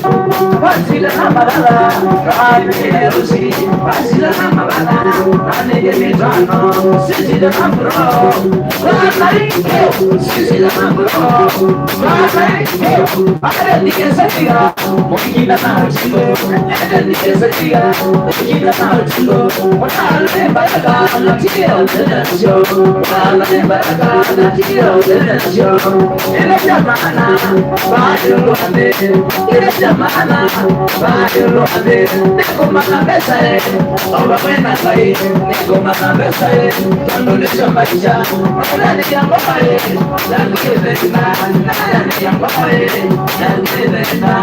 Pasila Namala, Rani Rusi, Pasila Namala, Rani Mitano, Sisi the Nambro, Rani, Sisi the Nambro, Rani, I didn't get Satia, Mokina Narsilo, I didn't get Satia, Mokina Narsilo, what I remember the Latio, the show, I remember the Latio, the show, in a Jamana, Badu, in a Jamana. Bayo ade, neko makabesa e, oba wena kai, neko makabesa e, kando nisho maisha, nani yango e, nani yezena, nani yango e, nani yezena,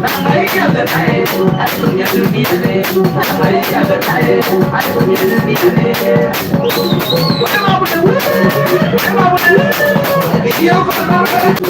nani yezena e, atunya dunia ne, nani yezena e, atunya dunia ne. Wema bude, wema bude, iyo kanole,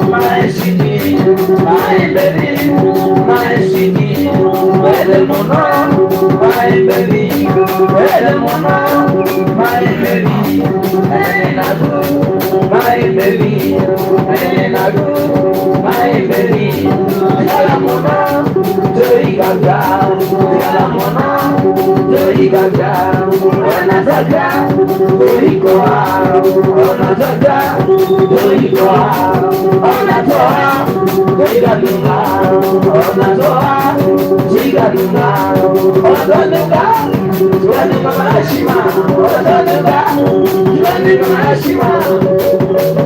my city, my baby, my city, where the mono, my baby, where the mono, my baby, and I do, my baby, and I do, my baby, yala mono, doi gaga, yala mono, doi gaga, ona zaga, doi koa, ona zaga, doi koa. Ona toa, jiga dunga. Ona toa, jiga dunga. Ona dunga, juani mamashima. Ona dunga, juani mamashima.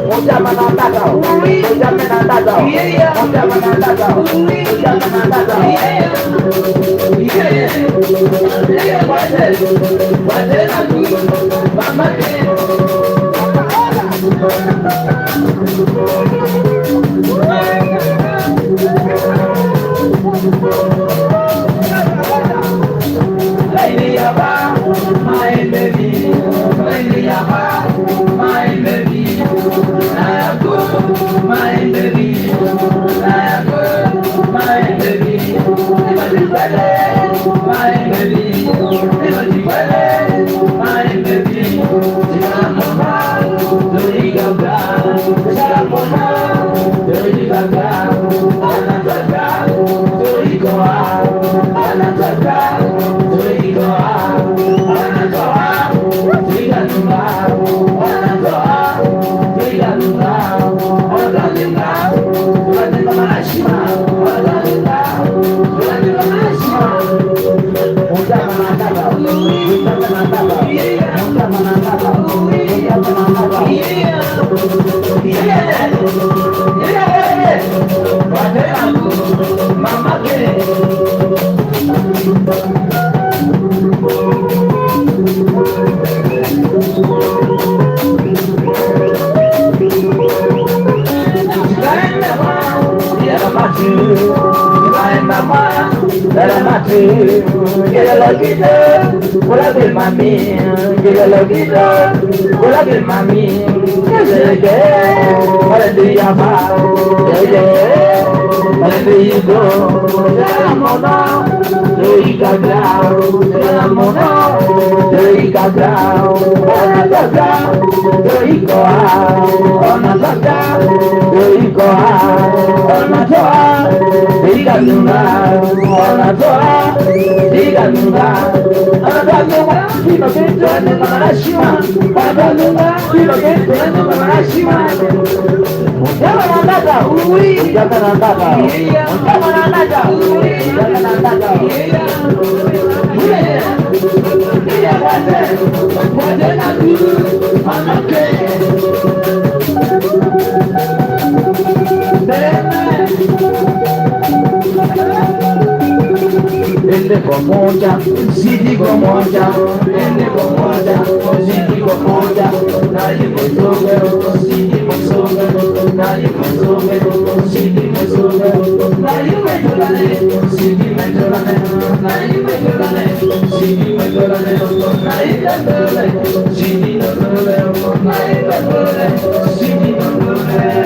Moja manandaka, moja manandaka, moja manandaka, moja manandaka. Wate na tu, mama ke. Lady Yaba, my baby, Lady Yaba, my baby, I am good, my baby, I am good, my baby, never the ballet, my baby, never the ballet, my baby, Jamona, Lady Gaga, Jamona, Lady Gaga, Anataka, Lady Goa, Anataka. Mama get a lucky dog, what I get my man, get a lucky dog, what I get my man, yeah, what I do ya yeah, what I do you go, Ramona, do you got down, Ramona, do you got down, do you go out, on a down, do you go out, on a door, do you got on a door, diga nunga, anadalunga, kilo kento ene marashima, anadalunga, kilo kento ene marashima. Mujaba nandaka, mujaba nandaka, mujaba nandaka, mujaba nandaka. Iya wate na kuru, manake. Ende komoja, zidi komoja, ende komoja, zidi komoja, nali mozoge, zidi mozoge, nali mozoge, zidi mozoge, nali metolane, zidi metolane, nali metolane, zidi metolane, nali metolane, zidi metolane, nali metolane, zidi metolane.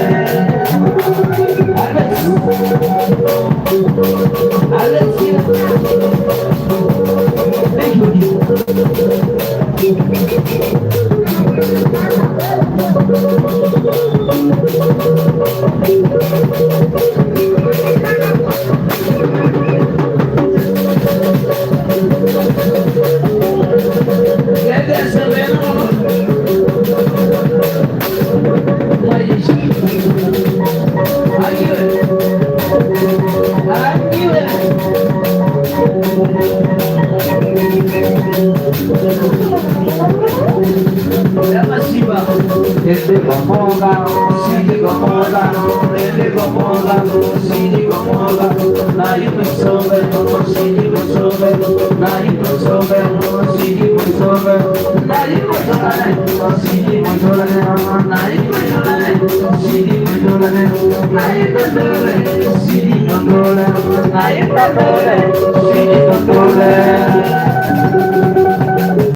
Ele gomoga, Sidi gomoga, ele gomoga, Sidi gomoga, Nari pusobe, Sidi pusobe, Nari pusobe, Sidi pusobe, Nari pusobe, Sidi pusobe, Nari pusobe, Sidi pusobe, Nari pusobe, Sidi pusobe, Nari pusobe, Sidi pusobe.